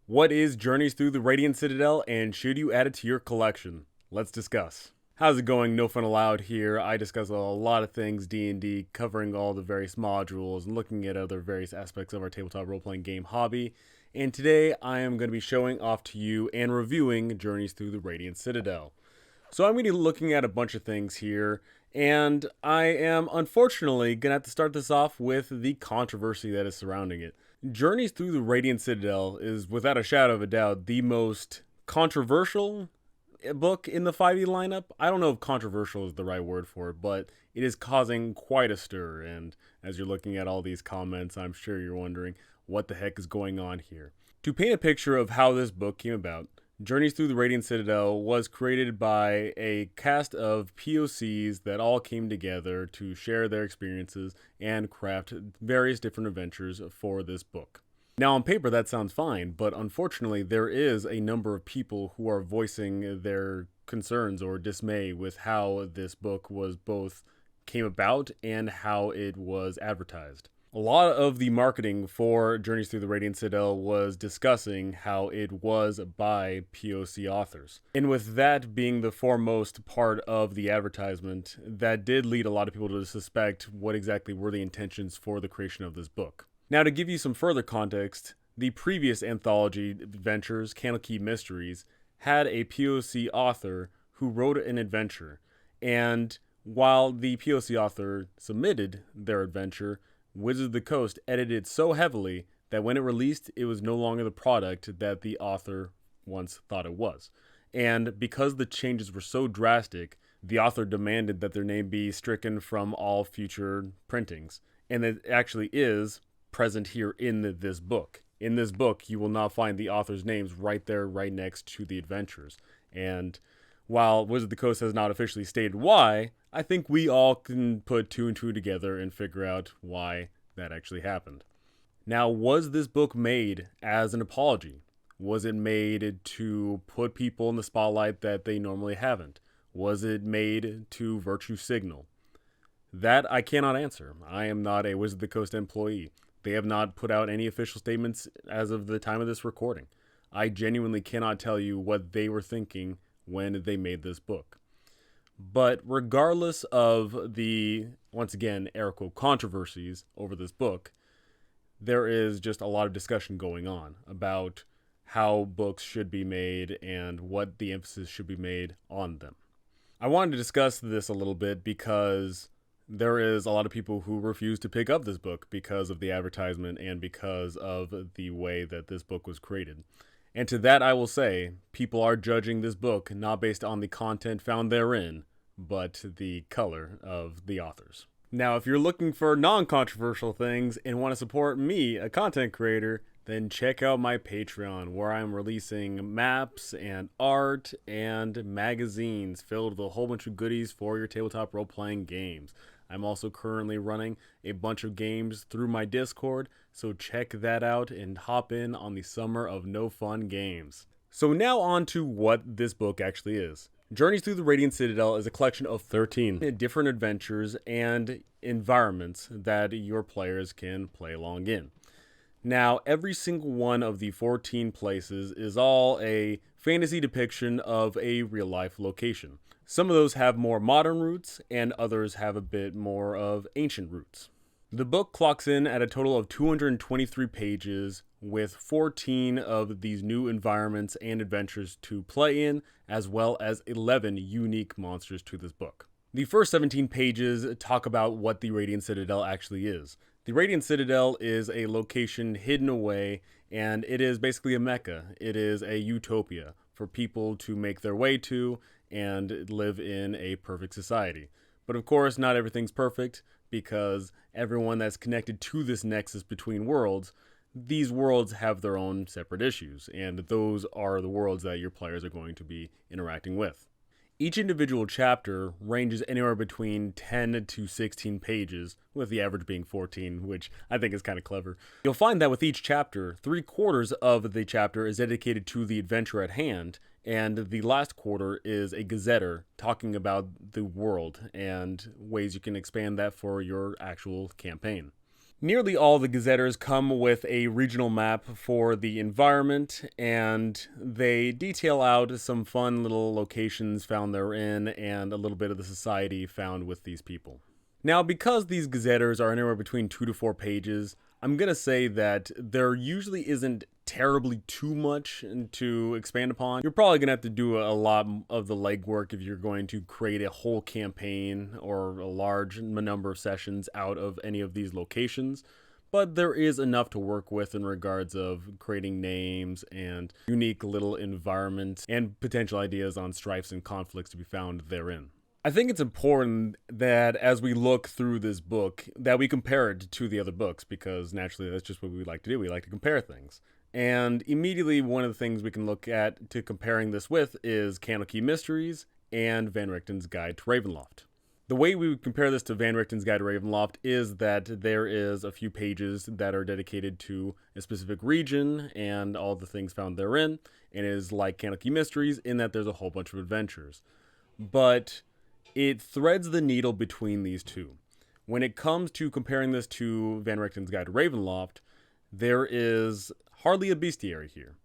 What is Journeys Through the Radiant Citadel, and should you add it to your collection? Let's discuss. How's it going? No Fun Allowed here. I discuss a lot of things D&D, covering all the various modules and looking at other various aspects of our tabletop role-playing game hobby. And today I am going to be showing off to you and reviewing Journeys Through the Radiant Citadel. So I'm going to be looking at a bunch of things here, and I am unfortunately going to have to start this off with the controversy that is surrounding it. Journeys Through the Radiant Citadel is, without a shadow of a doubt, the most controversial book in the 5e lineup. I don't know if controversial is the right word for it, but it is causing quite a stir, and as you're looking at all these comments, I'm sure you're wondering what the heck is going on here. To paint a picture of how this book came about, Journeys Through the Radiant Citadel was created by a cast of POCs that all came together to share their experiences and craft various different adventures for this book. Now, on paper, that sounds fine, but unfortunately, there is a number of people who are voicing their concerns or dismay with how this book was both came about and how it was advertised. A lot of the marketing for Journeys Through the Radiant Citadel was discussing how it was by POC authors. And with that being the foremost part of the advertisement, that did lead a lot of people to suspect what exactly were the intentions for the creation of this book. Now, to give you some further context, the previous anthology adventures, Candlekeep Mysteries, had a POC author who wrote an adventure. And while the POC author submitted their adventure, Wizards of the Coast edited so heavily that when it released, it was no longer the product that the author once thought it was. And because the changes were so drastic, the author demanded that their name be stricken from all future printings. And it actually is present here in this book. In this book, you will not find the author's names right there, right next to the adventures. And while Wizards of the Coast has not officially stated why, I think we all can put two and two together and figure out why that actually happened. Now, was this book made as an apology? Was it made to put people in the spotlight that they normally haven't? Was it made to virtue signal? That I cannot answer. I am not a Wizards of the Coast employee. They have not put out any official statements as of the time of this recording. I genuinely cannot tell you what they were thinking when they made this book. But regardless of the, once again, air quote, controversies over this book, there is just a lot of discussion going on about how books should be made and what the emphasis should be made on them. I wanted to discuss this a little bit because there is a lot of people who refuse to pick up this book because of the advertisement and because of the way that this book was created. And to that I will say, people are judging this book not based on the content found therein, but the color of the authors. Now, if you're looking for non-controversial things and want to support me, a content creator, then check out my Patreon, where I'm releasing maps and art and magazines filled with a whole bunch of goodies for your tabletop role-playing games. I'm also currently running a bunch of games through my Discord, so check that out and hop in on the summer of no fun games. So now on to what this book actually is. Journeys Through the Radiant Citadel is a collection of 13 different adventures and environments that your players can play along in. Now, every single one of the 14 places is all a fantasy depiction of a real-life location. Some of those have more modern roots, and others have a bit more of ancient roots. The book clocks in at a total of 223 pages, with 14 of these new environments and adventures to play in, as well as 11 unique monsters to this book. The first 17 pages talk about what the Radiant Citadel actually is. The Radiant Citadel is a location hidden away, and it is basically a mecca. It is a utopia for people to make their way to and live in a perfect society. But of course, not everything's perfect, because everyone that's connected to this nexus between worlds, these worlds have their own separate issues, and those are the worlds that your players are going to be interacting with. Each individual chapter ranges anywhere between 10 to 16 pages, with the average being 14, which I think is kind of clever. You'll find that with each chapter, 3/4 of the chapter is dedicated to the adventure at hand, and the last quarter is a gazetter talking about the world and ways you can expand that for your actual campaign. Nearly all the Gazetters come with a regional map for the environment, and they detail out some fun little locations found therein and a little bit of the society found with these people. Now, because these Gazetters are anywhere between 2 to 4 pages, I'm going to say that there usually isn't terribly too much to expand upon. You're probably going to have to do a lot of the legwork if you're going to create a whole campaign or a large number of sessions out of any of these locations. But there is enough to work with in regards of creating names and unique little environments and potential ideas on strifes and conflicts to be found therein. I think it's important that as we look through this book that we compare it to the other books, because naturally that's just what we like to do. We like to compare things. And immediately one of the things we can look at to comparing this with is Candlekeep Mysteries and Van Richten's Guide to Ravenloft. The way we would compare this to Van Richten's Guide to Ravenloft is that there is a few pages that are dedicated to a specific region and all the things found therein, and it is like Candlekeep Mysteries in that there's a whole bunch of adventures. But it threads the needle between these two. When it comes to comparing this to Van Richten's Guide to Ravenloft, there is hardly a bestiary here.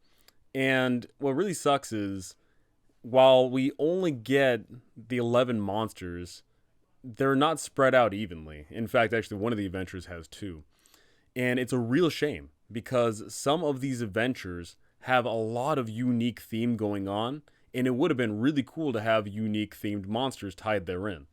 And what really sucks is, while we only get the 11 monsters, they're not spread out evenly. In fact, actually, one of the adventures has 2. And it's a real shame, because some of these adventures have a lot of unique theme going on, and it would have been really cool to have unique themed monsters tied therein.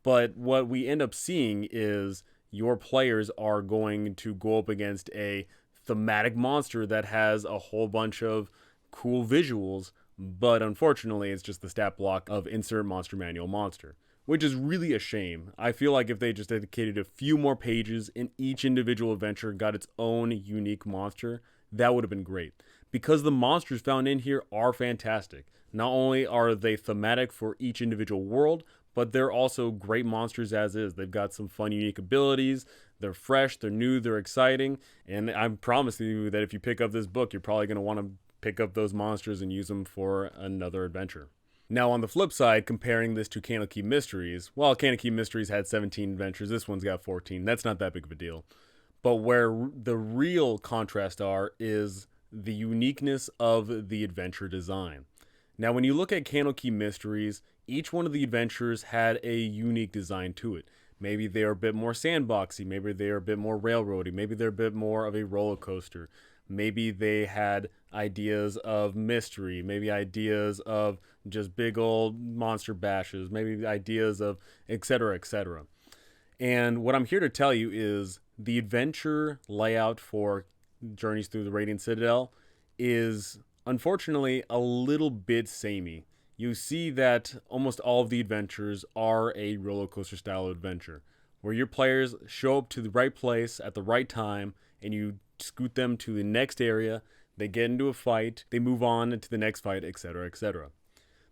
But what we end up seeing is your players are going to go up against a thematic monster that has a whole bunch of cool visuals, but unfortunately it's just the stat block of insert monster manual monster, which is really a shame. I feel like if they just dedicated a few more pages and each individual adventure got its own unique monster, that would have been great. Because the monsters found in here are fantastic. Not only are they thematic for each individual world, but they're also great monsters as is. They've got some fun, unique abilities. They're fresh, they're new, they're exciting. And I'm promising you that if you pick up this book, you're probably going to want to pick up those monsters and use them for another adventure. Now, on the flip side, comparing this to Candlekeep Mysteries, well, Candlekeep Mysteries had 17 adventures. This one's got 14. That's not that big of a deal. But where the real contrast are is the uniqueness of the adventure design. Now, when you look at Candlekeep Mysteries, each one of the adventures had a unique design to it. Maybe they are a bit more sandboxy, maybe they are a bit more railroady, maybe they're a bit more of a roller coaster. Maybe they had ideas of mystery, maybe ideas of just big old monster bashes, maybe ideas of etc., etc. And what I'm here to tell you is the adventure layout for Journeys Through the Radiant Citadel is unfortunately a little bit samey. You see that almost all of the adventures are a roller coaster style adventure, where your players show up to the right place at the right time and you scoot them to the next area, they get into a fight, they move on to the next fight, etc., etc.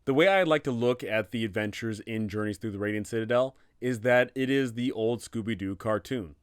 The way I like to look at the adventures in Journeys Through the Radiant Citadel is that it is the old Scooby-Doo cartoon.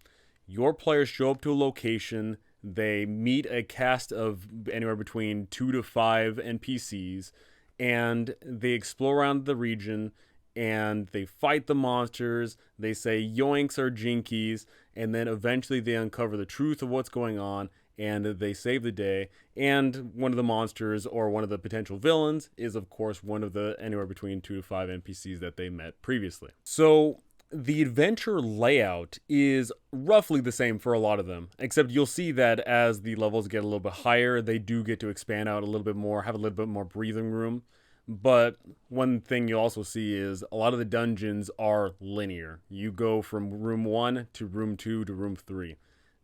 Your players show up to a location, they meet a cast of anywhere between 2 to 5 NPCs, and they explore around the region, and they fight the monsters, they say yoinks or jinkies, and then eventually they uncover the truth of what's going on, and they save the day. And one of the monsters, or one of the potential villains, is of course one of the anywhere between 2 to 5 NPCs that they met previously. So the adventure layout is roughly the same for a lot of them, except you'll see that as the levels get a little bit higher, they do get to expand out a little bit more, have a little bit more breathing room. But one thing you'll also see is a lot of the dungeons are linear. You go from room 1 to room 2 to room 3.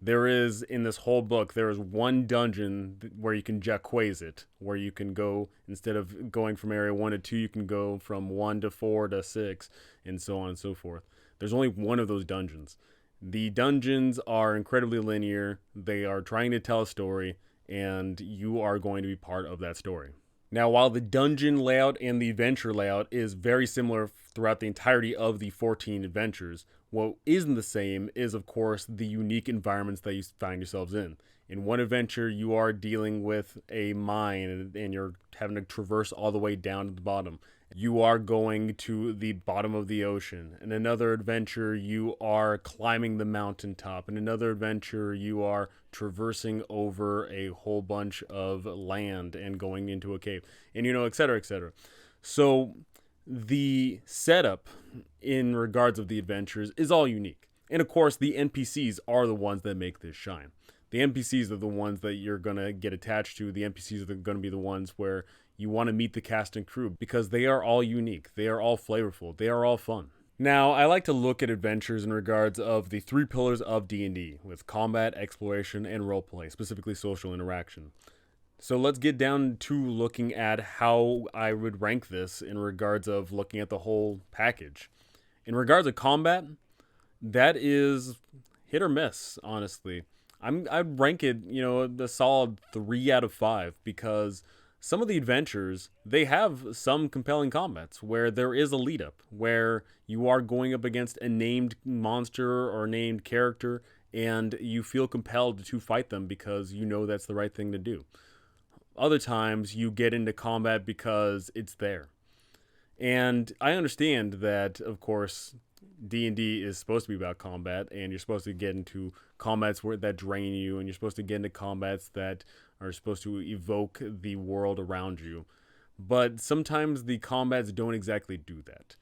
There is, in this whole book, there is one dungeon where you can jacquaise it, where you can go, instead of going from area 1 to 2, you can go from 1 to 4 to 6, and so on and so forth. There's only one of those dungeons. The dungeons are incredibly linear. They are trying to tell a story, and you are going to be part of that story. Now, while the dungeon layout and the adventure layout is very similar throughout the entirety of the 14 adventures, what isn't the same is, of course, the unique environments that you find yourselves in. In one adventure, you are dealing with a mine and you're having to traverse all the way down to the bottom. You are going to the bottom of the ocean. In another adventure, you are climbing the mountaintop. In another adventure, you are traversing over a whole bunch of land and going into a cave, and et cetera, et cetera. So the setup in regards of the adventures is all unique. And of course, the NPCs are the ones that make this shine. The NPCs are the ones that you're going to get attached to. The NPCs are going to be the ones where you want to meet the cast and crew because they are all unique. They are all flavorful. They are all fun. Now, I like to look at adventures in regards of the three pillars of D&D with combat, exploration, and roleplay, specifically social interaction. So let's get down to looking at how I would rank this in regards of looking at the whole package. In regards of combat, that is hit or miss, honestly. I'd rank it, a solid 3 out of 5 because some of the adventures, they have some compelling combats where there is a lead up, where you are going up against a named monster or named character and you feel compelled to fight them because you know that's the right thing to do. Other times you get into combat because it's there. And I understand that, of course, D&D is supposed to be about combat, and you're supposed to get into combats that drain you, and you're supposed to get into combats that are supposed to evoke the world around you. But sometimes the combats don't exactly do that.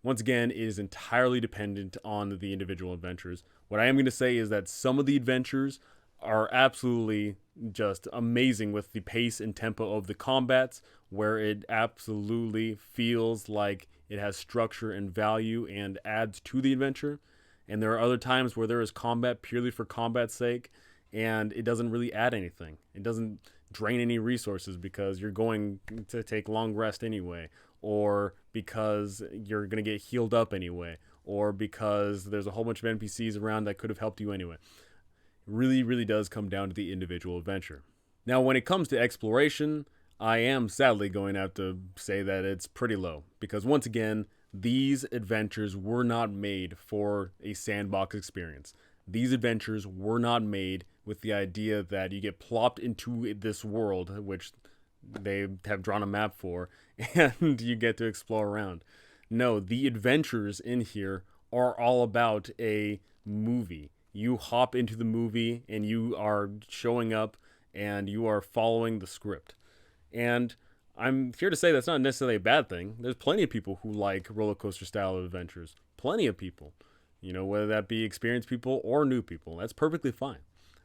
Once again, it is entirely dependent on the individual adventures. What I am going to say is that some of the adventures are absolutely just amazing with the pace and tempo of the combats, where it absolutely feels like it has structure and value and adds to the adventure. And there are other times where there is combat purely for combat's sake, and it doesn't really add anything. It doesn't drain any resources because you're going to take long rest anyway, or because you're going to get healed up anyway, or because there's a whole bunch of NPCs around that could have helped you anyway. It really, really does come down to the individual adventure. Now, when it comes to exploration, I am sadly going to have to say that it's pretty low because once again, these adventures were not made for a sandbox experience. These adventures were not made with the idea that you get plopped into this world, which they have drawn a map for, and you get to explore around. No, the adventures in here are all about a movie. You hop into the movie and you are showing up and you are following the script. And I'm here to say that's not necessarily a bad thing. There's plenty of people who like roller coaster style of adventures. Plenty of people. Whether that be experienced people or new people. That's perfectly fine.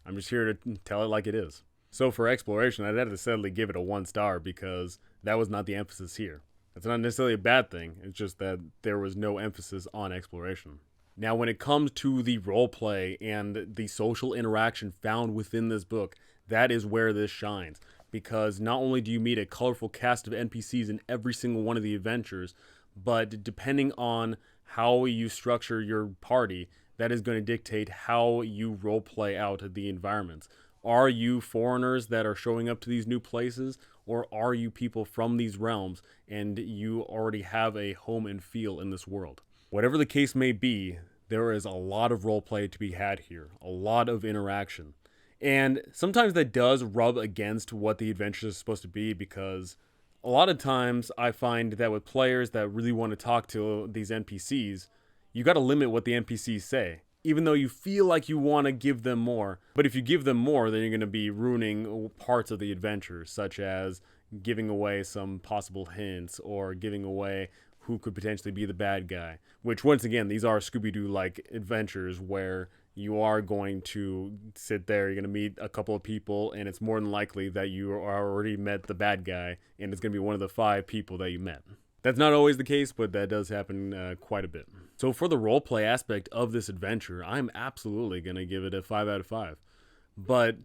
I'm just here to tell it like it is. So for exploration, I'd have to sadly give it a 1 star because that was not the emphasis here. That's not necessarily a bad thing. It's just that there was no emphasis on exploration. Now, when it comes to the roleplay and the social interaction found within this book, that is where this shines. Because not only do you meet a colorful cast of NPCs in every single one of the adventures, but depending on how you structure your party, that is going to dictate how you roleplay out the environments. Are you foreigners that are showing up to these new places, or are you people from these realms and you already have a home and feel in this world? Whatever the case may be, there is a lot of roleplay to be had here, a lot of interaction. And sometimes that does rub against what the adventure is supposed to be because a lot of times I find that with players that really want to talk to these NPCs, you got to limit what the NPCs say. Even though you feel like you want to give them more. But if you give them more, then you're going to be ruining parts of the adventure, such as giving away some possible hints or giving away who could potentially be the bad guy. Which, once again, these are Scooby-Doo-like adventures where you are going to sit there, you're going to meet a couple of people, and it's more than likely that you already met the bad guy, and it's going to be one of the 5 people that you met. That's not always the case, but that does happen quite a bit. So for the roleplay aspect of this adventure, I'm absolutely going to give it a 5 out of 5. But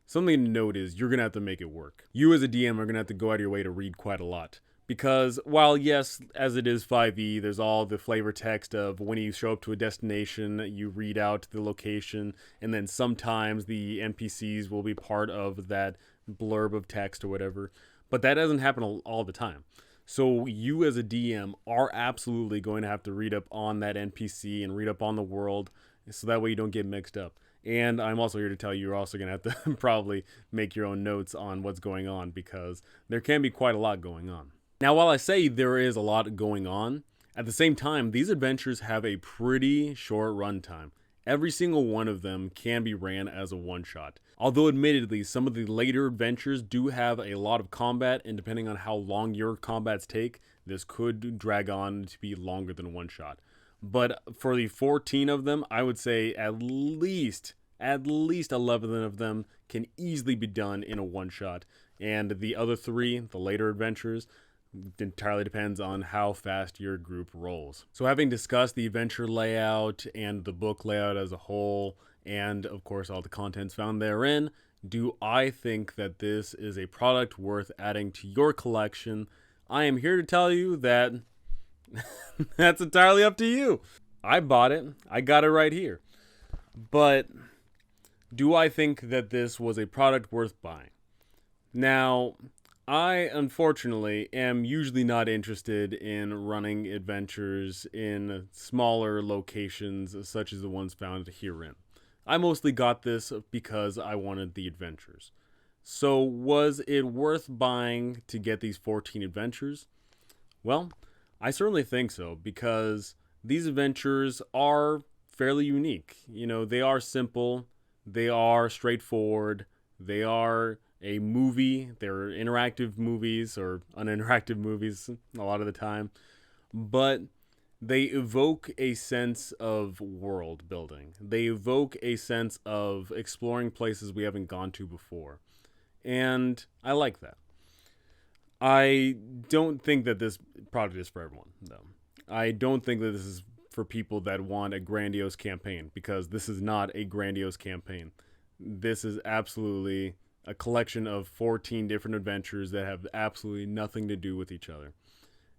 something to note is you're going to have to make it work. You as a DM are going to have to go out of your way to read quite a lot. Because while, yes, as it is 5e, there's all the flavor text of when you show up to a destination, you read out the location, and then sometimes the NPCs will be part of that blurb of text or whatever. But that doesn't happen all the time. So you as a DM are absolutely going to have to read up on that NPC and read up on the world so that way you don't get mixed up. And I'm also here to tell you you're also going to have to probably make your own notes on what's going on, because there can be quite a lot going on. Now, while I say there is a lot going on, at the same time, these adventures have a pretty short runtime. Every single one of them can be ran as a one-shot. Although admittedly, some of the later adventures do have a lot of combat, and depending on how long your combats take, this could drag on to be longer than a one-shot. But for the 14 of them, I would say at least 11 of them can easily be done in a one-shot. And the other 3, the later adventures, entirely depends on how fast your group rolls. So having discussed the adventure layout and the book layout as a whole, and of course all the contents found therein, do I think that this is a product worth adding to your collection? I am here to tell you that that's entirely up to you. I bought it. I got it right here. But do I think that this was a product worth buying? Now, I, unfortunately, am usually not interested in running adventures in smaller locations such as the ones found herein. I mostly got this because I wanted the adventures. So was it worth buying to get these 14 adventures? Well, I certainly think so, because these adventures are fairly unique. You know, they are simple, they are straightforward, they are a movie, they're interactive movies or uninteractive movies a lot of the time, but they evoke a sense of world building. They evoke a sense of exploring places we haven't gone to before. And I like that. I don't think that this product is for everyone, though. I don't think that this is for people that want a grandiose campaign, because this is not a grandiose campaign. This is absolutely a collection of 14 different adventures that have absolutely nothing to do with each other.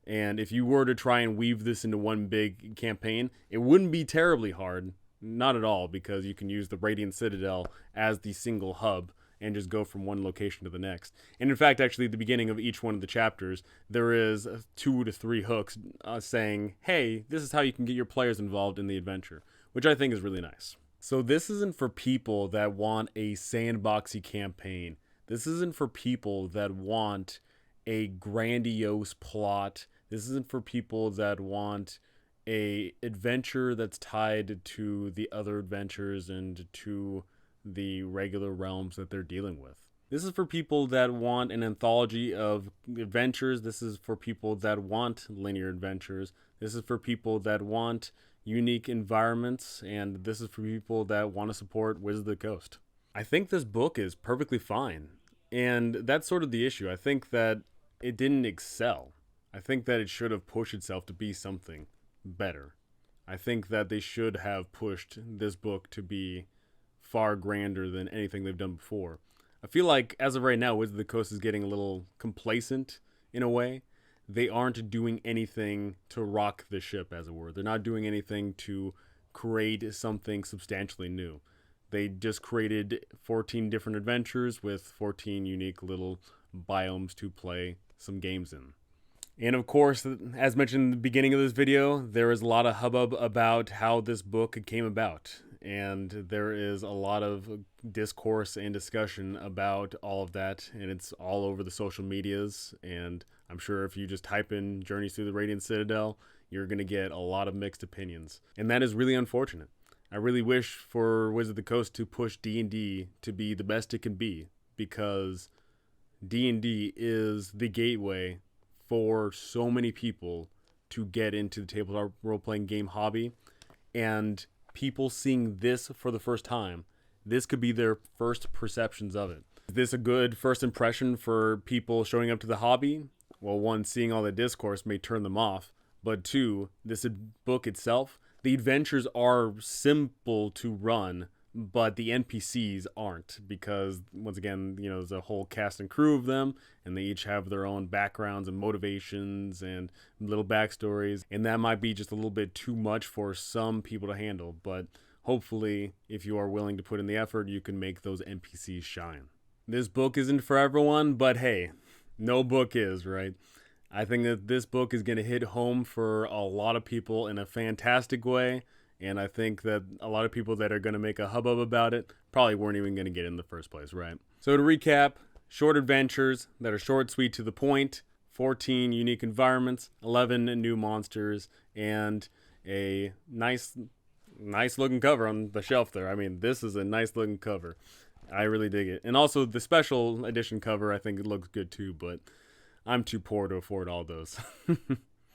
And if you were to try and weave this into one big campaign, it wouldn't be terribly hard. Not at all, because you can use the Radiant Citadel as the single hub and just go from one location to the next. And in fact, actually, at the beginning of each one of the chapters, there is 2 to 3 hooks saying, hey, this is how you can get your players involved in the adventure, which I think is really nice. So this isn't for people that want a sandboxy campaign. This isn't for people that want a grandiose plot. This isn't for people that want a adventure that's tied to the other adventures and to the regular realms that they're dealing with. This is for people that want an anthology of adventures. This is for people that want linear adventures. This is for people that want unique environments, and this is for people that want to support Wizards of the Coast. I think this book is perfectly fine, and that's sort of the issue. I think that it didn't excel. I think that it should have pushed itself to be something better. I think that they should have pushed this book to be far grander than anything they've done before. I feel like, as of right now, Wizards of the Coast is getting a little complacent in a way. They aren't doing anything to rock the ship, as it were. They're not doing anything to create something substantially new. They just created 14 different adventures with 14 unique little biomes to play some games in. And of course, as mentioned in the beginning of this video, there is a lot of hubbub about how this book came about. And there is a lot of discourse and discussion about all of that, and it's all over the social medias. And I'm sure if you just type in Journeys Through the Radiant Citadel, you're going to get a lot of mixed opinions. And that is really unfortunate. I really wish for Wizards of the Coast to push D&D to be the best it can be, because D&D is the gateway for so many people to get into the tabletop role-playing game hobby. And people seeing this for the first time, this could be their first perceptions of it. Is this a good first impression for people showing up to the hobby? Well, one, seeing all the discourse may turn them off, but 2, this book itself, the adventures are simple to run, but the NPCs aren't, because once again, you know, there's a whole cast and crew of them, and they each have their own backgrounds and motivations and little backstories, and that might be just a little bit too much for some people to handle. But hopefully, if you are willing to put in the effort, you can make those NPCs shine. This book isn't for everyone, but hey, no book is, right? I think that this book is going to hit home for a lot of people in a fantastic way, And I think that a lot of people that are going to make a hubbub about it probably weren't even going to get in the first place, right? So to recap, short adventures that are short, sweet, to the point, 14 unique environments, 11 new monsters, and a nice looking cover on the shelf there. I mean, this is a nice looking cover. I really dig it. And also the special edition cover, I think it looks good too, but I'm too poor to afford all those.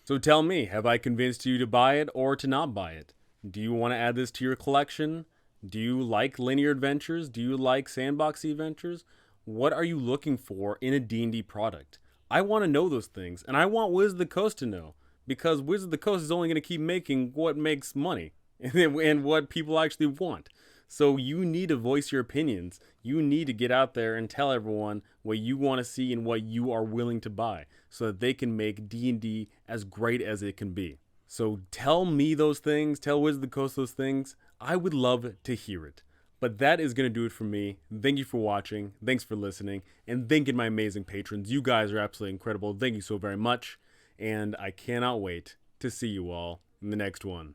So tell me, have I convinced you to buy it or to not buy it? Do you want to add this to your collection? Do you like linear adventures? Do you like sandboxy adventures? What are you looking for in a D&D product? I want to know those things, and I want Wizards of the Coast to know, because Wizards of the Coast is only going to keep making what makes money and what people actually want. So you need to voice your opinions. You need to get out there and tell everyone what you want to see and what you are willing to buy, so that they can make D&D as great as it can be. So tell me those things, tell Wizards of the Coast those things. I would love to hear it. But that is going to do it for me. Thank you for watching. Thanks for listening. And thank you to my amazing patrons. You guys are absolutely incredible. Thank you so very much. And I cannot wait to see you all in the next one.